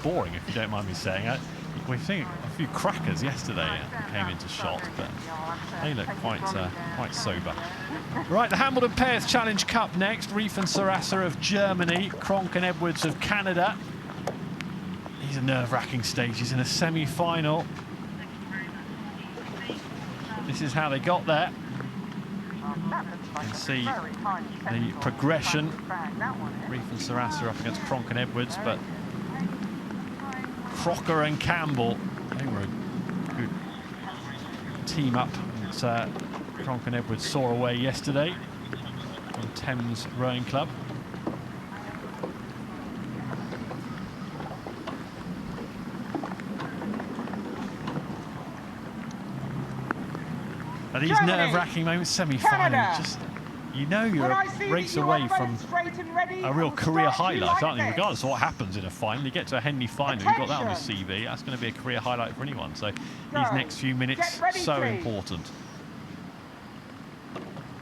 boring, if you don't mind me saying. We've seen a few crackers yesterday came into shot, but they look quite sober. Right, the Hambleden Pairs Challenge Cup next. Reif and Sarassa of Germany, Cronk and Edwards of Canada. These are nerve-wracking stages in a semi-final. This is how they got there. You can see the progression. Reif and Sarassa up against Cronk and Edwards, but Crocker and Campbell, they were a good team up that Cronk and Edwards saw away yesterday from Thames Rowing Club. Are these nerve-wracking moments, semi-final, just, you know, you're a race away from a real career highlight, aren't you? Regardless of what happens in a final, you get to a Henley final, you've got that on the CV, that's going to be a career highlight for anyone. So these next few minutes, so important.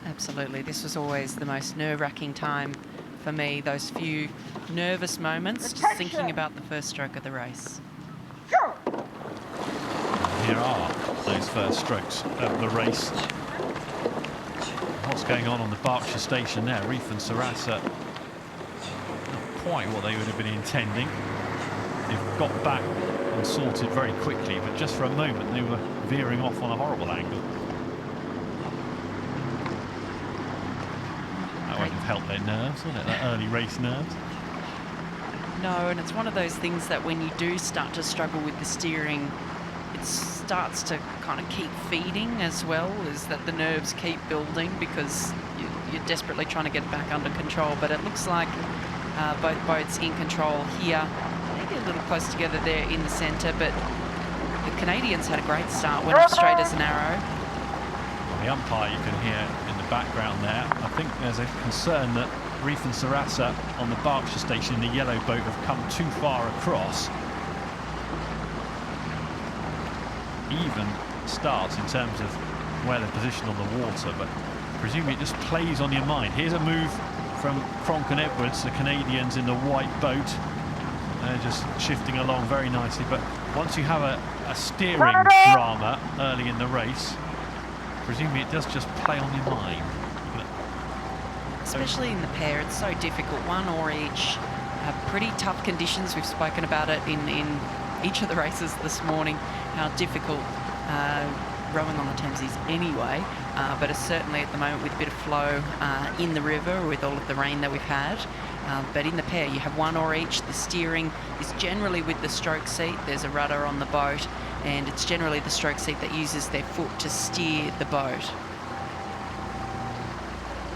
Absolutely, this was always the most nerve-wracking time for me, those few nervous moments, just thinking about the first stroke of the race. Here are those first strokes of the race. What's going on the Berkshire station there? Reif and Sarassa, not quite what they would have been intending. They've got back and sorted very quickly, but just for a moment they were veering off on a horrible angle. That wouldn't have helped their nerves, would it? Their early race nerves. No, and it's one of those things that when you do start to struggle with the steering, it starts to kind of keep feeding as well, is that the nerves keep building because you're desperately trying to get it back under control. But it looks like both boats in control here, maybe a little close together there in the centre, but the Canadians had a great start, went off straight as an arrow. Well, the umpire you can hear in the background there, I think there's a concern that Reif and Sarassa on the Berkshire station in the yellow boat have come too far across. Even starts in terms of where they're positioned on the water, but presumably it just plays on your mind. Here's a move from Cronk and Edwards, the Canadians in the white boat. They're just shifting along very nicely, but once you have a steering drama early in the race, presumably it does just play on your mind. Especially in the pair, it's so difficult. One or each have pretty tough conditions. We've spoken about it in each of the races this morning, how difficult rowing on the Thames is anyway, but it's certainly at the moment with a bit of flow in the river with all of the rain that we've had. But in the pair, you have one or each. The steering is generally with the stroke seat. There's a rudder on the boat, and it's generally the stroke seat that uses their foot to steer the boat.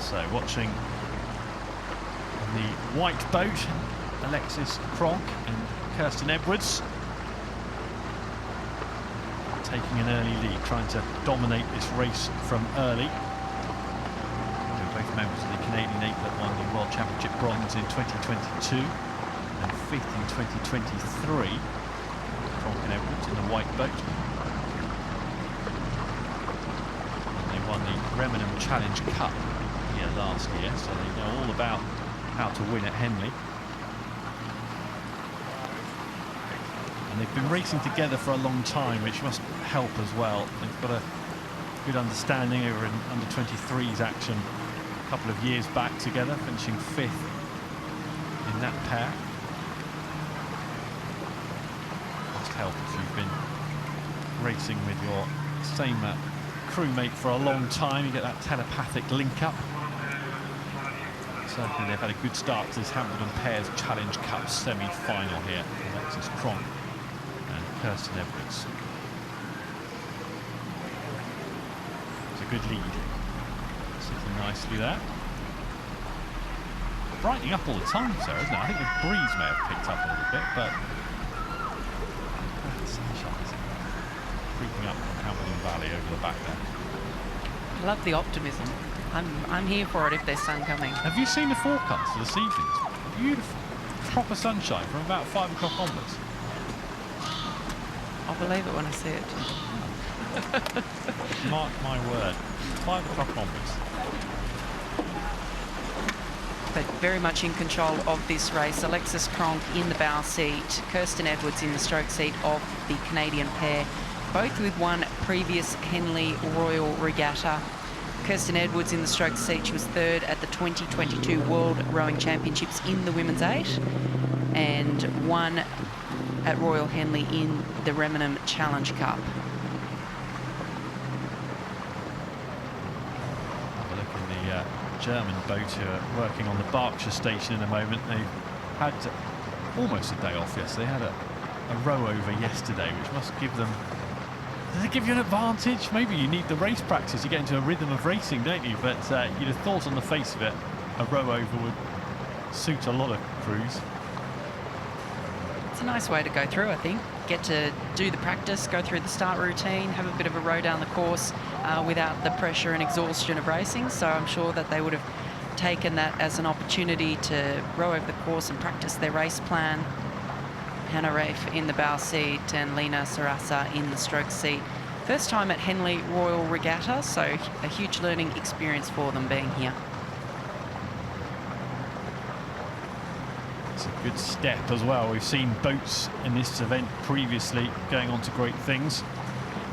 So watching the white boat, Alexis Cronk and Kirsten Edwards taking an early lead, trying to dominate this race from early. They're both members of the Canadian 8 that won the World Championship bronze in 2022 and 5th in 2023. Cronk and Edwards in the white boat. And they won the Hambleden Challenge Cup here last year, so they know all about how to win at Henley. And they've been racing together for a long time, which must help as well. They've got a good understanding over in under-23s action a couple of years back together, finishing 5th in that pair. Must help if you've been racing with your same crewmate for a long time. You get that telepathic link-up. Certainly they've had a good start to this Hambleden Pairs Challenge Cup semi-final here. Alexis Cronk and Kirsten Edwards. It's a good lead. Sitting nicely there. Brightening up all the time, Sarah, isn't it? I think the breeze may have picked up a little bit, but that sunshine is creeping up from Hambleden Valley over the back there. I love the optimism. I'm here for it if there's sun coming. Have you seen the forecast for this evening? It's beautiful. Proper sunshine from about 5 o'clock onwards. I'll believe it when I see it. Mark my word. 5 o'clock onwards. but very much in control of this race. Alexis Cronk in the bow seat, Kirsten Edwards in the stroke seat of the Canadian pair, both with one previous Henley Royal Regatta. Kirsten Edwards in the stroke seat, she was third at the 2022 World Rowing Championships in the Women's 8 and won at Royal Henley in the Hambleden Challenge Cup. Have a look in the German boat who are working on the Berkshire station in a moment. They had almost a day off yesterday. They had a row over yesterday, which must give them... Does it give you an advantage? Maybe you need the race practice. You get into a rhythm of racing, don't you? But you'd have thought on the face of it, a row over would suit a lot of crews. It's a nice way to go through, I think. Get to do the practice, go through the start routine, have a bit of a row down the course without the pressure and exhaustion of racing. So I'm sure that they would have taken that as an opportunity to row over the course and practice their race plan. Hannah Reif in the bow seat and Reif Sarassa in the stroke seat. First time at Henley Royal Regatta, so a huge learning experience for them being here. It's a good step as well. We've seen boats in this event previously going on to great things.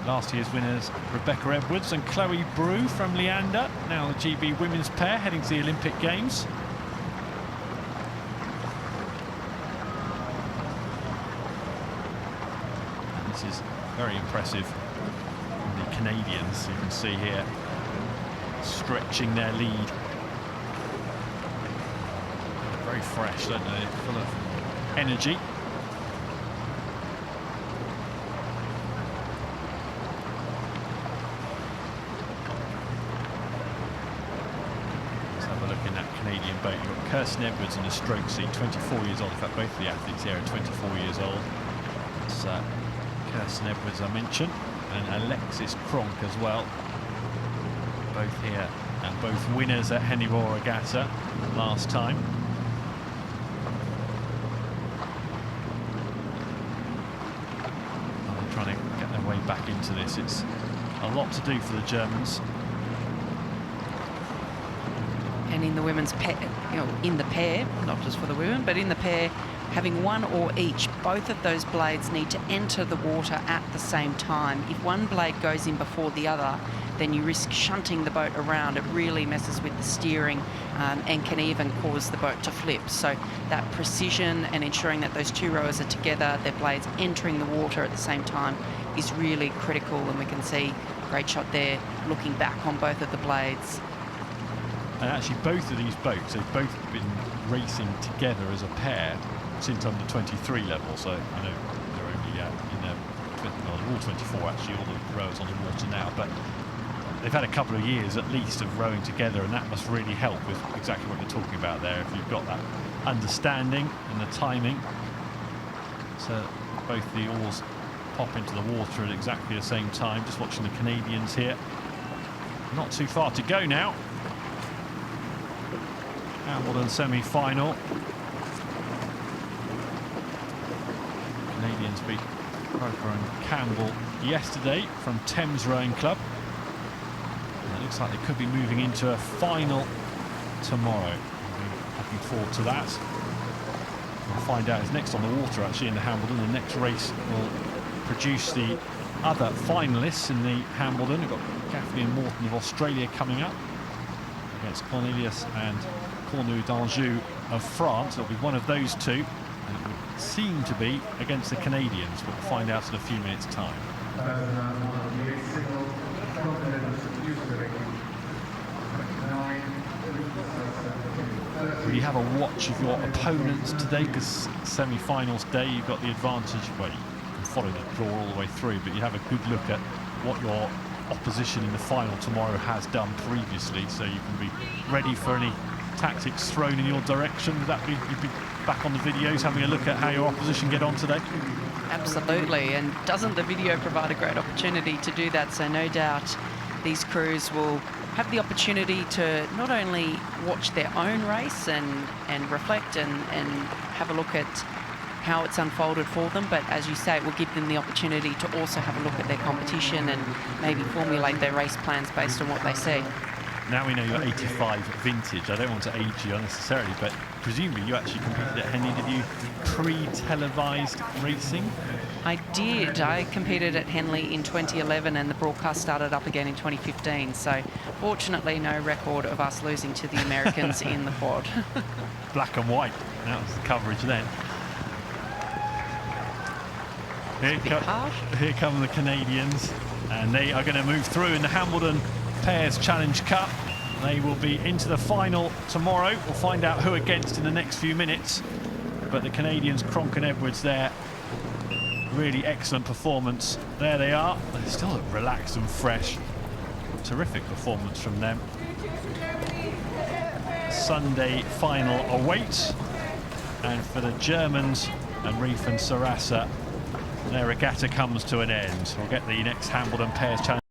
Last year's winners Rebecca Edwards and Chloe Brew from Leander. Now the GB women's pair heading to the Olympic Games. And this is very impressive from the Canadians. You can see here stretching their lead. Very fresh, don't they? Full of energy. Let's have a look in that Canadian boat. You've got Kirsten Edwards in the stroke seat, 24 years old. In fact, both of the athletes here are 24 years old. It's Kirsten Edwards I mentioned, and Alexis Cronk as well. Both here and both winners at Henley Royal Regatta last time. Trying to get their way back into this. It's a lot to do for the Germans. And in the women's pair, in the pair, not just for the women, but in the pair, having one or each, both of those blades need to enter the water at the same time. If one blade goes in before the other, then you risk shunting the boat around. It really messes with the steering and can even cause the boat to flip. So that precision and ensuring that those two rowers are together, their blades entering the water at the same time, is really critical. And we can see a great shot there, looking back on both of the blades. And actually both of these boats have both been racing together as a pair since under 23 level. So I know they're only in their all 24 actually, all the rowers on the water now, but they've had a couple of years at least of rowing together, and that must really help with exactly what you're talking about there. If you've got that understanding and the timing, so both the oars pop into the water at exactly the same time. Just watching the Canadians here. Not too far to go now. Hambleden semi-final. Canadians beat Croker and Campbell yesterday from Thames Rowing Club. And it looks like they could be moving into a final tomorrow. I'm looking forward to that. We'll find out who's next on the water actually in the Hambleden. The next race will produce the other finalists in the Hambleden. We've got Gaffney and Morton of Australia coming up against Cornelius and Cornu d'Anjou of France. It'll be one of those two, and it would seem to be against the Canadians, but we'll find out in a few minutes' time. Will you have a watch of your opponents today? Because semi-finals day, you've got the advantage. Well, you can follow the draw all the way through, but you have a good look at what your opposition in the final tomorrow has done previously, so you can be ready for any tactics thrown in your direction. Would that be, you'd be back on the videos having a look at how your opposition get on today? Absolutely, and doesn't the video provide a great opportunity to do that? So no doubt these crews will have the opportunity to not only watch their own race and reflect and have a look at how it's unfolded for them, but as you say, it will give them the opportunity to also have a look at their competition and maybe formulate their race plans based on what they see. Now we know you're 85 vintage. I don't want to age you unnecessarily, but presumably you actually competed at Henley. Did you pre-televised racing? I did. I competed at Henley in 2011 and the broadcast started up again in 2015. So fortunately no record of us losing to the Americans in the quad. Black and white. That was the coverage then. Here come the Canadians, and they are going to move through in the Hambleden Pairs Challenge Cup. They will be into the final tomorrow. We'll find out who against in the next few minutes. But the Canadians, Cronk Edwards there, really excellent performance. There they are. They're still relaxed and fresh. Terrific performance from them. Sunday final awaits. And for the Germans and Reif and Sarassa, their regatta comes to an end. We'll get the next Hambleden Pairs Challenge.